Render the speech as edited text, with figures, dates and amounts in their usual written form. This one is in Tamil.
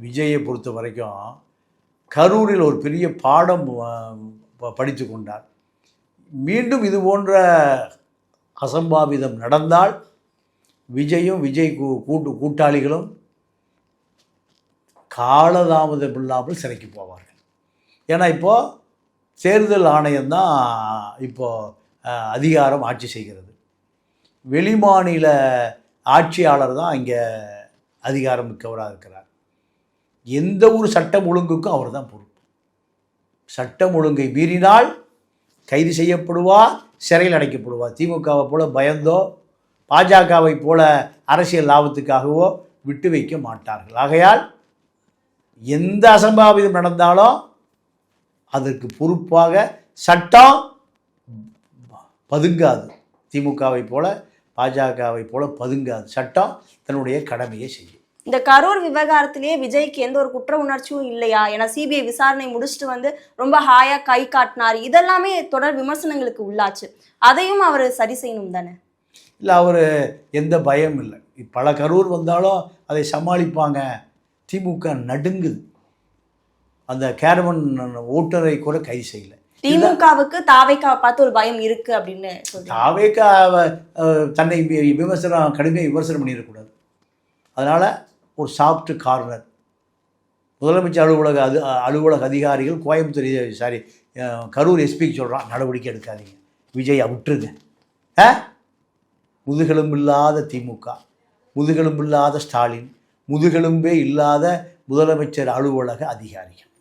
விஜயை பொறுத்த வரைக்கும் கரூரில் ஒரு பெரிய பாடம் படித்து கொண்டார். மீண்டும் இது போன்ற அசம்பாவிதம் நடந்தால் விஜயும் விஜய் கூட்டாளிகளும் காலதாமதம் இல்லாமல் சிறைக்கு போவார்கள். ஏன்னா இப்போது தேர்தல் ஆணையம்தான் இப்போது அதிகாரம் ஆட்சி செய்கிறது. வெளிமாநில ஆட்சியாளர் தான் இங்கே அதிகாரம் மிக்கவராக இருக்கிறார். எந்த ஒரு சட்டம் ஒழுங்குக்கும் அவர் தான் பொறுப்பு. சட்டம் ஒழுங்கை மீறினால் கைது செய்யப்படுவார், சிறையில் அடைக்கப்படுவார். திமுகவை போல பயந்தோ பாஜகவை போல அரசியல் லாபத்துக்காகவோ விட்டு வைக்க மாட்டார்கள். ஆகையால் எந்த அசம்பாவிதம் நடந்தாலும் அதற்கு பொறுப்பாக சட்டம் பதுங்காது. திமுகவை போல பாஜகவை போல பதுங்காது. சட்டம் தன்னுடைய கடமையை செய்யும். இந்த கரூர் விவகாரத்திலேயே விஜய்க்கு எந்த ஒரு குற்ற உணர்ச்சியும் இல்லையா? ஏன்னா சிபிஐ விசாரணை முடிச்சுட்டு ரொம்ப ஹாயா கை காட்டினார். இதெல்லாமே தொடர் விமர்சனங்களுக்கு உள்ளாச்சு. அதையும் அவர் சரி செய்யணும் தானே? இல்லை, அவர் எந்த பயம் இல்லை. பல கரூர் வந்தாலும் அதை சமாளிப்பாங்க. திமுக நடுங்குது. அந்த கேரவன் ஓட்டுநரை கூட கைது செய்யலை. திமுகவுக்கு தாவேக்காவை பார்த்து ஒரு பயம் இருக்கு அப்படின்னு தாவேக்கா தன்னை கடுமையாக விமர்சனம் பண்ணிடக்கூடாது. அதனால் ஒரு சாஃப்ட் கார்னர் முதலமைச்சர் அலுவலக அதிகாரிகள் கோயம்புத்தூர் கரூர் எஸ்பிக்கு சொல்கிறான், நடவடிக்கை எடுக்காதீங்க, விஜயை விட்டுருங்க. முதுகெலும்பு இல்லாத திமுக, முதுகெலும்பு இல்லாத ஸ்டாலின், முதுகெலும்பே இல்லாத முதலமைச்சர் அலுவலக அதிகாரிகள்.